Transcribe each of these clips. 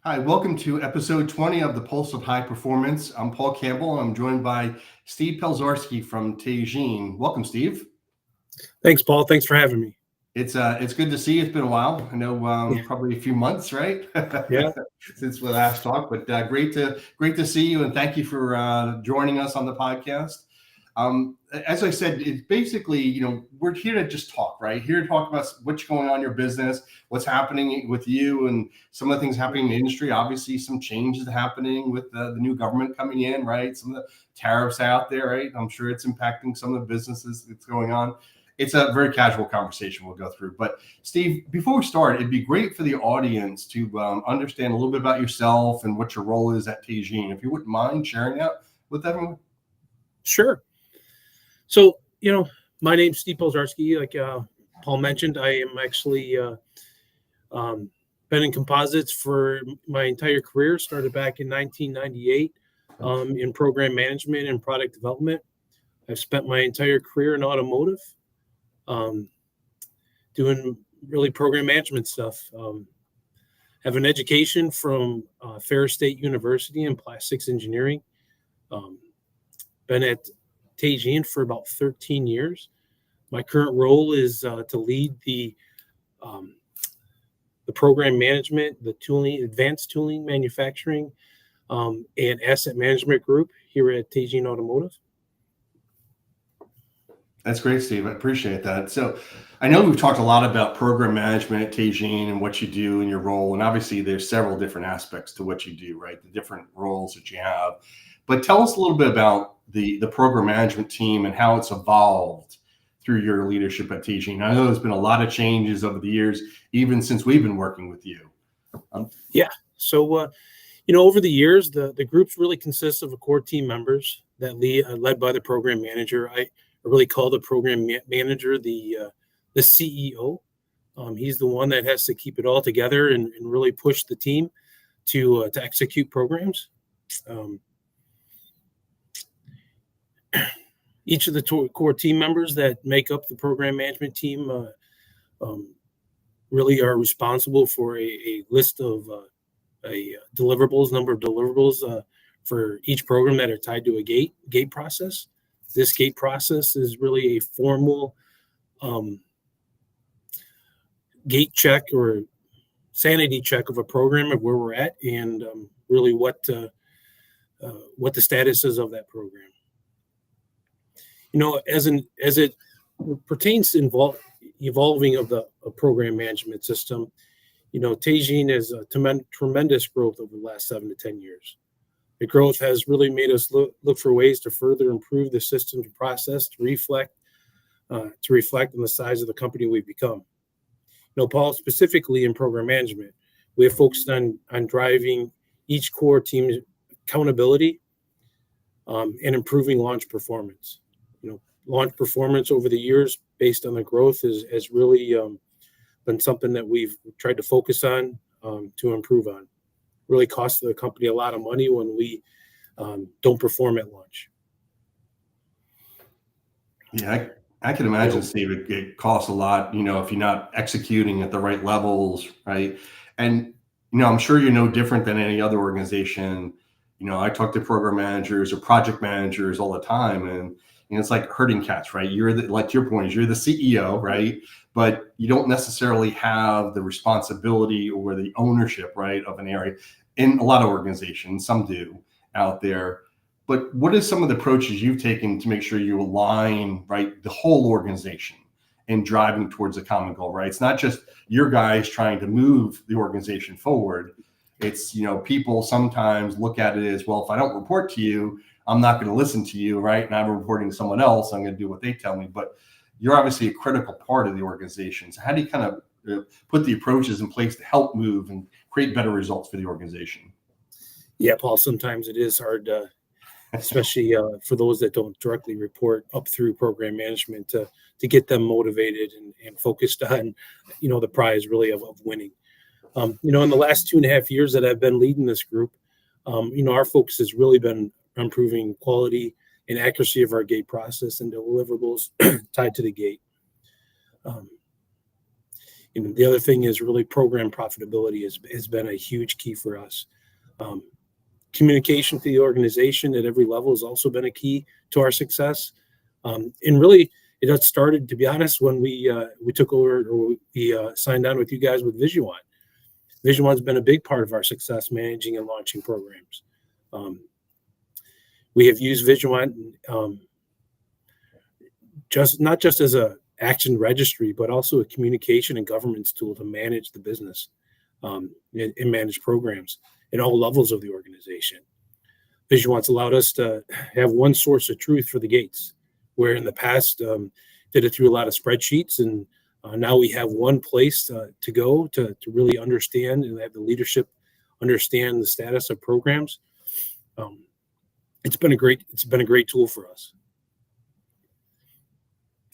Hi, welcome to episode 20 of the Pulse of High Performance. I'm Paul Campbell. I'm joined by Steve Pelzcarski from Teijin. Welcome, Steve. Thanks, Paul. Thanks for having me. It's good to see you. It's been a while. I know Yeah. probably a few months, right? Yeah. Since we last talked, but great to see you, and thank you for joining us on the podcast. As I said, it's basically, we're here to just talk, right? Here to talk about what's going on in your business, what's happening with you, and some of the things happening in the industry. Obviously, some changes happening with the new government coming in, right? Some of the tariffs out there, right? I'm sure it's impacting some of the businesses that's going on. It's a very casual conversation we'll go through. But Steve, before we start, it'd be great for the audience to understand a little bit about yourself and what your role is at Teijin. If you wouldn't mind sharing that with everyone. Sure. So, my name's Steve Pelzcarski. Like Paul mentioned, I am actually been in composites for my entire career. Started back in 1998 in program management and product development. I've spent my entire career in automotive, doing really program management stuff. Have an education from Ferris State University in plastics engineering. Been at Teijin for about 13 years. My current role is to lead the program management, the tooling, advanced tooling manufacturing, and asset management group here at Teijin Automotive. That's great, Steve. I appreciate that. So I know we've talked a lot about program management at Teijin and what you do and your role. And obviously there's several different aspects to what you do, right? The different roles that you have. But tell us a little bit about the program management team and how it's evolved through your leadership at Teijin. I know there's been a lot of changes over the years, even since we've been working with you. So, over the years, the groups really consists of a core team members that led by the program manager. I really call the program manager the CEO. He's the one that has to keep it all together and really push the team to execute programs. Each of the core team members that make up the program management team really are responsible for a list of number of deliverables for each program that are tied to a gate process. This gate process is really a formal gate check or sanity check of a program of where we're at and really what the status is of that program. As it pertains to evolving of the program management system, Teijin has a tremendous growth over the last 7 to 10 years. The growth has really made us look for ways to further improve the system to process, to reflect on the size of the company we've become. Paul, specifically in program management, we have focused on driving each core team's accountability and improving launch performance. Launch performance over the years based on the growth has really been something that we've tried to focus on to improve on. Really costs the company a lot of money when we don't perform at launch. Yeah, I can imagine, Steve, it costs a lot, if you're not executing at the right levels, right? And, I'm sure you're no different than any other organization. I talk to program managers or project managers all the time, and it's like herding cats, right? Like your point is you're the CEO, right? But you don't necessarily have the responsibility or the ownership, right, of an area. In a lot of organizations, some do out there. But what are some of the approaches you've taken to make sure you align, right, the whole organization and driving towards a common goal, right? It's not just your guys trying to move the organization forward. It's, people sometimes look at it as, well, if I don't report to you, I'm not going to listen to you, right? And I'm reporting to someone else. I'm going to do what they tell me. But you're obviously a critical part of the organization. So how do you kind of put the approaches in place to help move and create better results for the organization? Yeah, Paul, sometimes it is hard, especially for those that don't directly report up through program management to get them motivated and focused on, the prize really of winning. In the last 2.5 years that I've been leading this group, our focus has really been improving quality and accuracy of our gate process and deliverables tied to the gate. The other thing is really program profitability has been a huge key for us. Communication to the organization at every level has also been a key to our success. And really, it had started, to be honest, when we took over, or we signed on with you guys with Visuant. Visuant's been a big part of our success managing and launching programs. We have used Visuant not just as a action registry, but also a communication and governance tool to manage the business and manage programs at all levels of the organization. Visuant's allowed us to have one source of truth for the gates, where in the past did it through a lot of spreadsheets, and now we have one place to go to really understand and have the leadership understand the status of programs. It's been a great tool for us.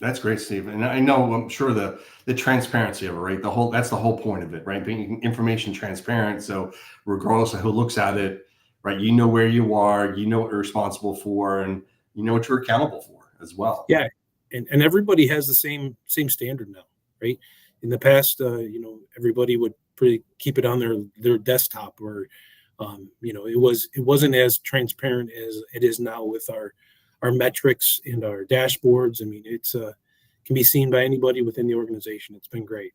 That's great, Steve. And I'm sure the transparency of it, right? That's the whole point of it, right? Being information transparent. So regardless of who looks at it, right, you know where you are, you know what you're responsible for, and you know what you're accountable for as well. Yeah. And everybody has the same standard now, right? In the past, everybody would keep it on their desktop, or it wasn't as transparent as it is now with our metrics and our dashboards. I mean, it's can be seen by anybody within the organization. It's been great.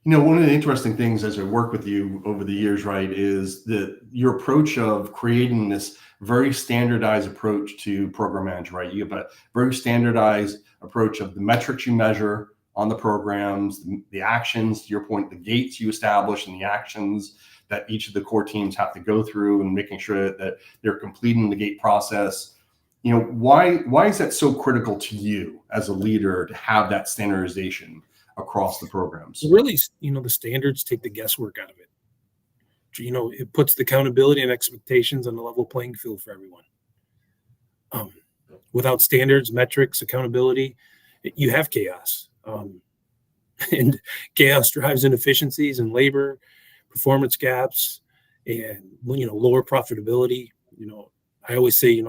One of the interesting things as I work with you over the years, right, is your approach of creating this very standardized approach to program management, right? You have a very standardized approach of the metrics you measure on the programs, the actions, to your point, the gates you establish, and the actions that each of the core teams have to go through, and making sure that they're completing the gate process. Why is that so critical to you as a leader to have that standardization across the programs? Really, the standards take the guesswork out of it. It puts the accountability and expectations on the level playing field for everyone. Without standards, metrics, accountability, you have chaos. And chaos drives inefficiencies in labor, performance gaps, and lower profitability. I always say,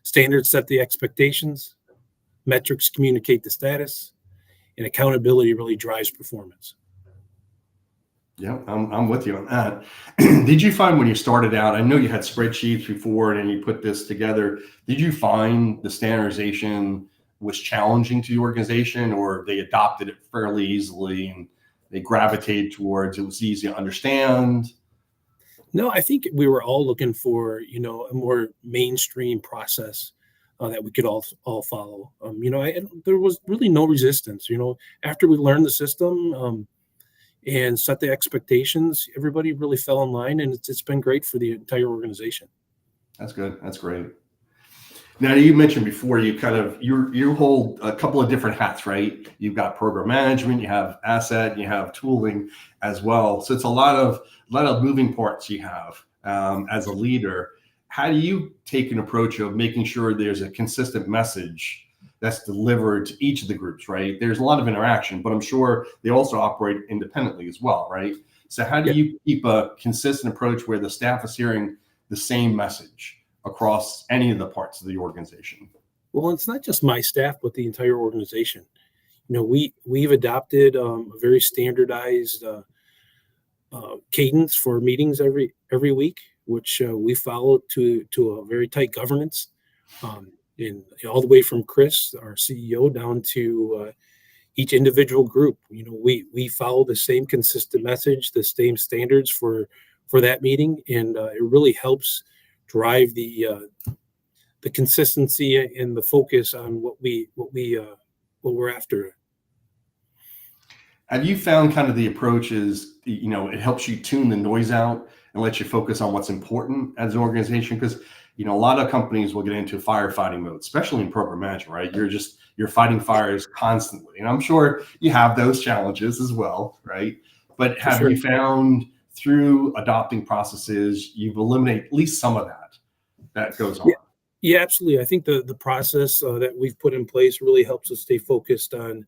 standards set the expectations, metrics communicate the status, and accountability really drives performance. Yeah, I'm with you on that. Did you find when you started out, I know you had spreadsheets before and then you put this together, did you find the standardization was challenging to the organization, or they adopted it fairly easily and they gravitated towards it was easy to understand? No, I think we were all looking for, a more mainstream process that we could all follow. There was really no resistance. After we learned the system and set the expectations, everybody really fell in line, and it's been great for the entire organization. That's good. That's great. Now, you mentioned before you hold a couple of different hats, right? You've got program management, you have asset, you have tooling as well. So it's a lot of moving parts you have as a leader. How do you take an approach of making sure there's a consistent message that's delivered to each of the groups, right? There's a lot of interaction, but I'm sure they also operate independently as well, right? So how do you keep a consistent approach where the staff is hearing the same message across any of the parts of the organization? Well, it's not just my staff, but the entire organization. We've adopted a very standardized cadence for meetings every week, which we follow to a very tight governance, and all the way from Chris, our CEO, down to each individual group. We follow the same consistent message, the same standards for that meeting, and it really helps drive the consistency and the focus on what we're after. Have you found kind of the approach is, it helps you tune the noise out and lets you focus on what's important as an organization? Because, a lot of companies will get into firefighting mode, especially in program management, right? You're fighting fires constantly. And I'm sure you have those challenges as well, right? But have you found through adopting processes, you've eliminated at least some of that goes on? Yeah, absolutely. I think the process that we've put in place really helps us stay focused on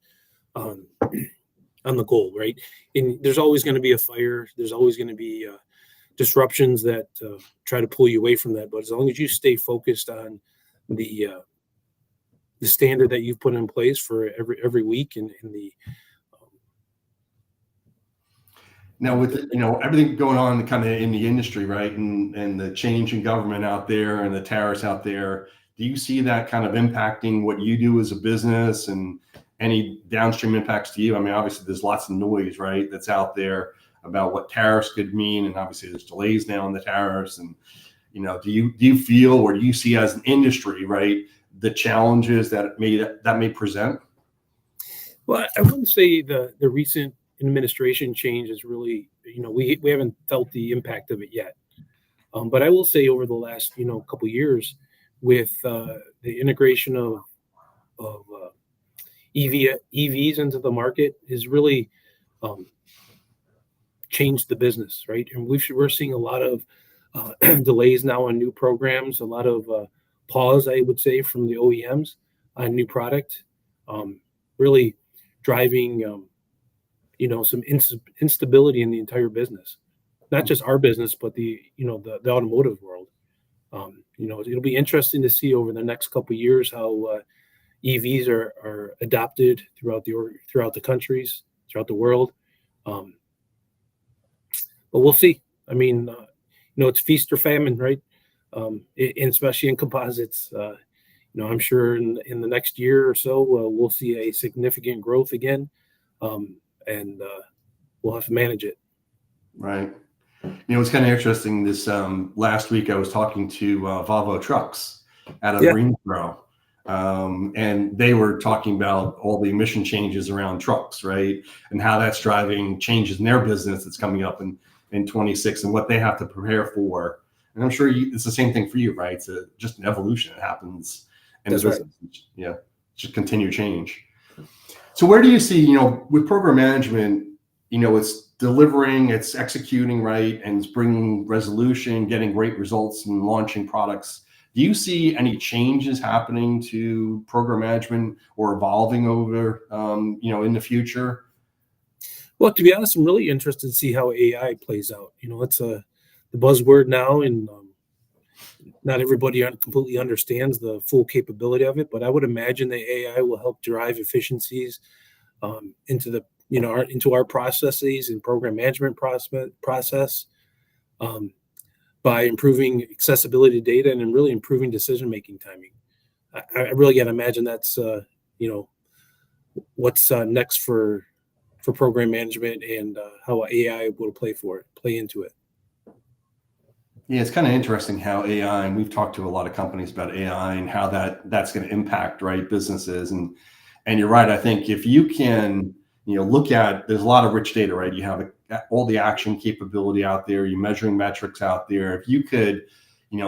the goal, right? And there's always going to be a fire. There's always going to be disruptions that try to pull you away from that. But as long as you stay focused on the standard that you've put in place for every week, and the Now, with everything going on kind of in the industry, right, and the change in government out there and the tariffs out there, do you see that kind of impacting what you do as a business and any downstream impacts to you? I mean, obviously, there's lots of noise, right, that's out there about what tariffs could mean, and obviously, there's delays now on the tariffs. And do you feel, or do you see as an industry, right, the challenges that may present? Well, I wouldn't say the recent administration change is really, we haven't felt the impact of it yet. But I will say over the last, couple of years, with the integration of EVs into the market, has really changed the business, right? And we're seeing a lot of delays now on new programs, a lot of pause, I would say, from the OEMs on new product, really driving, some instability in the entire business, not just our business, but the automotive world. It'll be interesting to see over the next couple of years how EVs are adopted throughout the countries, throughout the world. But we'll see. I mean, it's feast or famine, right? And especially in composites. I'm sure in the next year or so, we'll see a significant growth again, and we'll have to manage it. Right. It's kind of interesting. This last week, I was talking to Volvo Trucks at a Green Pro, and they were talking about all the emission changes around trucks, right, and how that's driving changes in their business that's coming up in 26 and what they have to prepare for. And I'm sure it's the same thing for you, right? It's just an evolution that happens in the business. Right. Yeah, just continue change. So where do you see, with program management, it's delivering, it's executing, right, and it's bringing resolution, getting great results, and launching products. Do you see any changes happening to program management or evolving over, in the future? Well, to be honest, I'm really interested to see how AI plays out. It's the buzzword now, and not everybody completely understands the full capability of it. But I would imagine that AI will help drive efficiencies into our processes and program management process by improving accessibility to data and really improving decision-making timing. I really got to imagine that's what's next for program management, and how AI will play into it. Yeah, it's kind of interesting how AI, and we've talked to a lot of companies about AI and how that's going to impact, right, businesses. And you're right. I think if you can, look at, there's a lot of rich data, right? You have all the action capability out there, you're measuring metrics out there. If you could,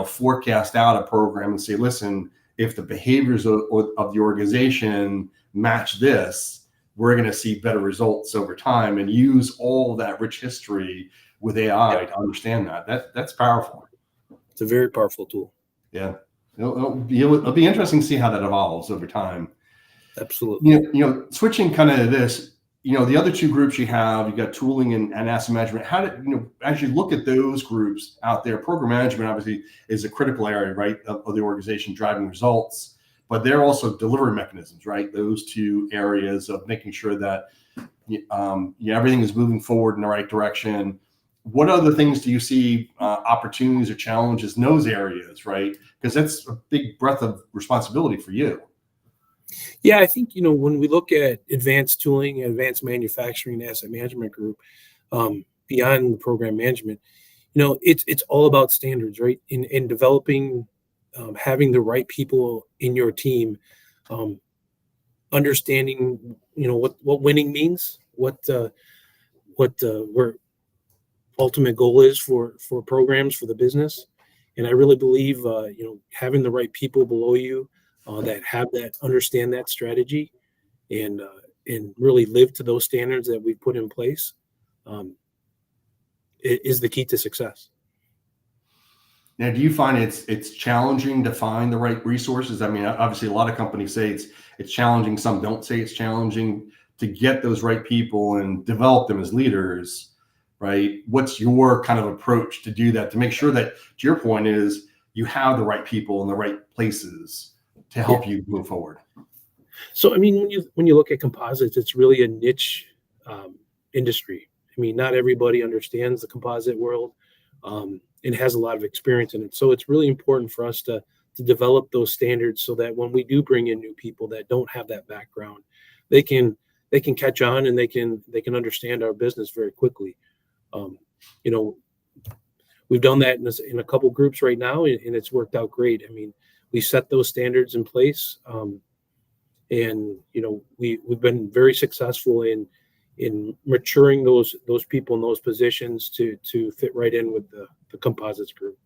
forecast out a program and say, listen, if the behaviors of the organization match this, we're going to see better results over time, and use all that rich history with AI to understand that's powerful. It's a very powerful tool. Yeah, it'll be interesting to see how that evolves over time. Absolutely. Switching kind of to this, the other two groups you got tooling and asset management. How do as you look at those groups out there, program management obviously is a critical area, right, of the organization driving results, but they're also delivery mechanisms, right? Those two areas of making sure that everything is moving forward in the right direction. What other things do you see opportunities or challenges in those areas, right? Because that's a big breadth of responsibility for you. Yeah, I think, when we look at advanced tooling and advanced manufacturing asset management group, beyond the program management, it's all about standards, right? In developing, having the right people in your team, understanding, what winning means, what where ultimate goal is for programs for the business. And I really believe, having the right people below you that understand that strategy and really live to those standards that we've put in place, is the key to success. Now, do you find it's challenging to find the right resources? I mean, obviously, a lot of companies say it's challenging. Some don't say it's challenging to get those right people and develop them as leaders, right? What's your kind of approach to do that, to make sure that, to your point, is you have the right people in the right places to help you move forward? So, I mean, when you look at composites, it's really a niche industry. I mean, not everybody understands the composite world, and has a lot of experience in it. So it's really important for us to develop those standards so that when we do bring in new people that don't have that background, they can catch on, and they can understand our business very quickly. Um, you know, we've done that in a couple groups right now, and it's worked out great. I mean, we set those standards in place, and we've been very successful in maturing those people in those positions to fit right in with the composites group.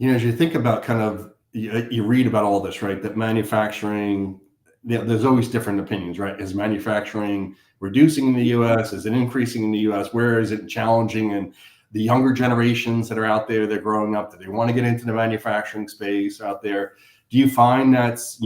As you think about kind of, you read about all this, right? That manufacturing, there's always different opinions, right? Is manufacturing reducing in the U.S.? Is it increasing in the U.S.? Where is it challenging? And the younger generations that are out there, they're growing up, that they want to get into the manufacturing space out there. Do you find that's,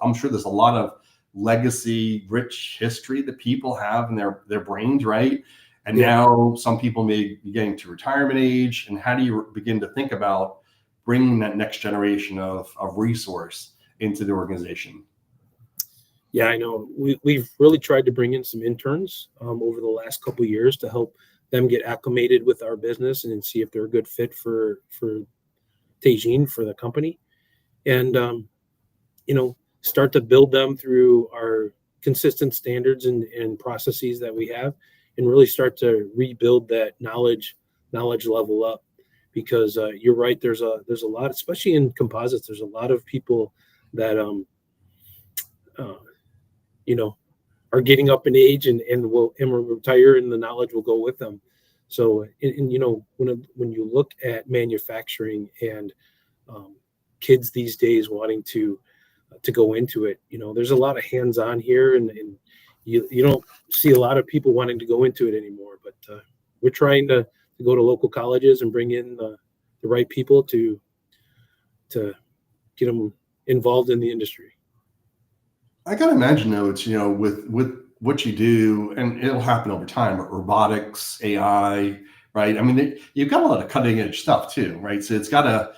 I'm sure there's a lot of legacy rich history that people have in their brains, right? And now some people may be getting to retirement age. And how do you begin to think about bringing that next generation of resource into the organization? Yeah, I know. We've really tried to bring in some interns over the last couple of years to help them get acclimated with our business and see if they're a good fit for Teijin, for the company. And, start to build them through our consistent standards and processes that we have, and really start to rebuild that knowledge level up. Because you're right, there's a lot, especially in composites, there's a lot of people that are getting up in age and will retire, and the knowledge will go with them. So, when you look at manufacturing and kids these days wanting to go into it, there's a lot of hands-on here, and you don't see a lot of people wanting to go into it anymore. But we're trying to go to local colleges and bring in the right people to get them involved in the industry. I gotta imagine though, it's, with what you do, and it'll happen over time, robotics, AI, right? I mean, you've got a lot of cutting edge stuff too, right? So it's got to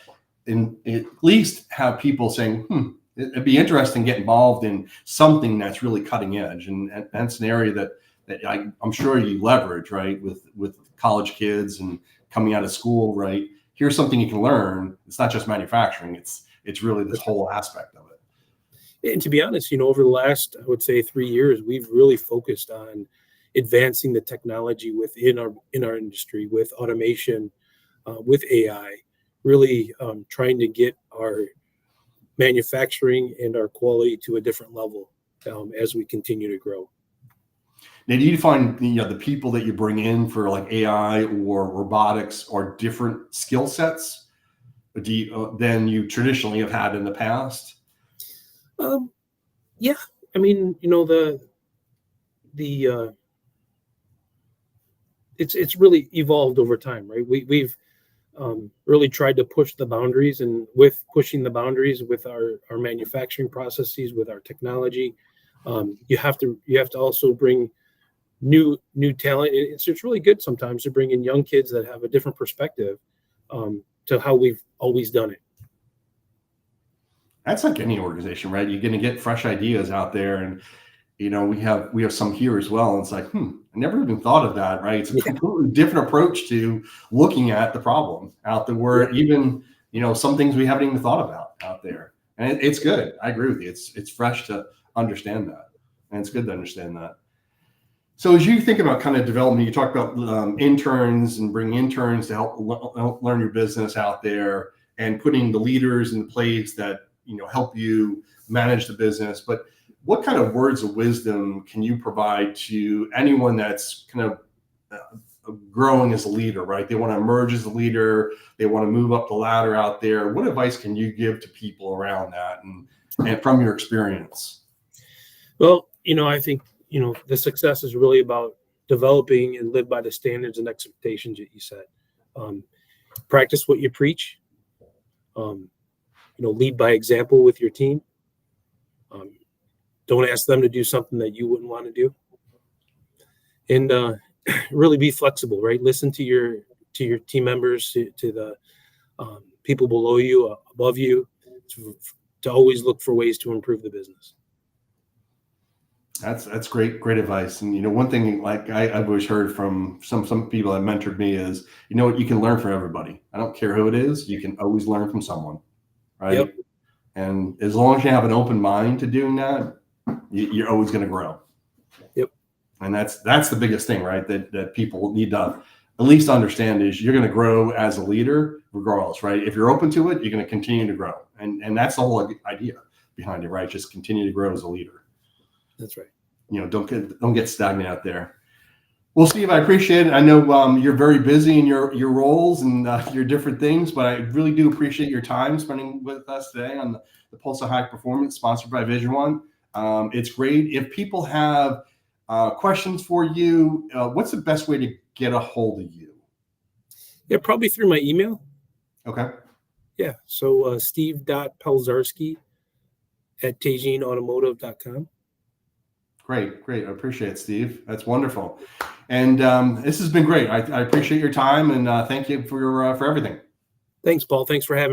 at least have people saying, it'd be interesting to get involved in something that's really cutting edge. And that's an area that I'm sure you leverage, right? With college kids and coming out of school, right? Here's something you can learn. It's not just manufacturing. It's really this whole aspect of it. And to be honest, over the last, I would say 3 years, we've really focused on advancing the technology within our industry, with automation, with AI, really trying to get our manufacturing and our quality to a different level as we continue to grow. Now, do you find the people that you bring in for like AI or robotics are different skill sets than you traditionally have had in the past? Yeah, I mean, it's really evolved over time, right? We've really tried to push the boundaries, and with pushing the boundaries with our manufacturing processes, with our technology, you have to also bring new talent. It's really good sometimes to bring in young kids that have a different perspective to how we've always done it. That's like any organization, right? You're going to get fresh ideas out there, and we have some here as well. And it's like, I never even thought of that, right? It's a completely different approach to looking at the problem out there, where even some things we haven't even thought about out there, and it's good. I agree with you. It's fresh to understand that, and it's good to understand that. So as you think about kind of development, you talk about interns and bringing interns to help learn your business out there, and putting the leaders in place that help you manage the business. But what kind of words of wisdom can you provide to anyone that's kind of growing as a leader, right? They want to emerge as a leader. They want to move up the ladder out there. What advice can you give to people around that, and from your experience? Well, I think, the success is really about developing and live by the standards and expectations that you set. Practice what you preach. Lead by example with your team. Don't ask them to do something that you wouldn't want to do. And really be flexible, right? Listen to your team members, to the people below you, above you, to always look for ways to improve the business. That's great advice. And one thing like I've always heard from some people that mentored me is, what, you can learn from everybody. I don't care who it is, you can always learn from someone, right? Yep. And as long as you have an open mind to doing that, you're always going to grow. Yep. And that's the biggest thing, right? That people need to at least understand is you're going to grow as a leader regardless, right? If you're open to it, you're going to continue to grow. And that's the whole idea behind it, right? Just continue to grow as a leader. That's right. Don't get stagnant out there. Well, Steve, I appreciate it. I know you're very busy in your roles and your different things, but I really do appreciate your time spending with us today on the Pulse of High Performance, sponsored by Vision One. It's great. If people have questions for you, what's the best way to get a hold of you? Yeah, probably through my email. Okay. Yeah. So steve.pelzcarski at teijinautomotive.com. Great. I appreciate it, Steve. That's wonderful. And this has been great. I appreciate your time, and thank you for everything. Thanks, Paul. Thanks for having me.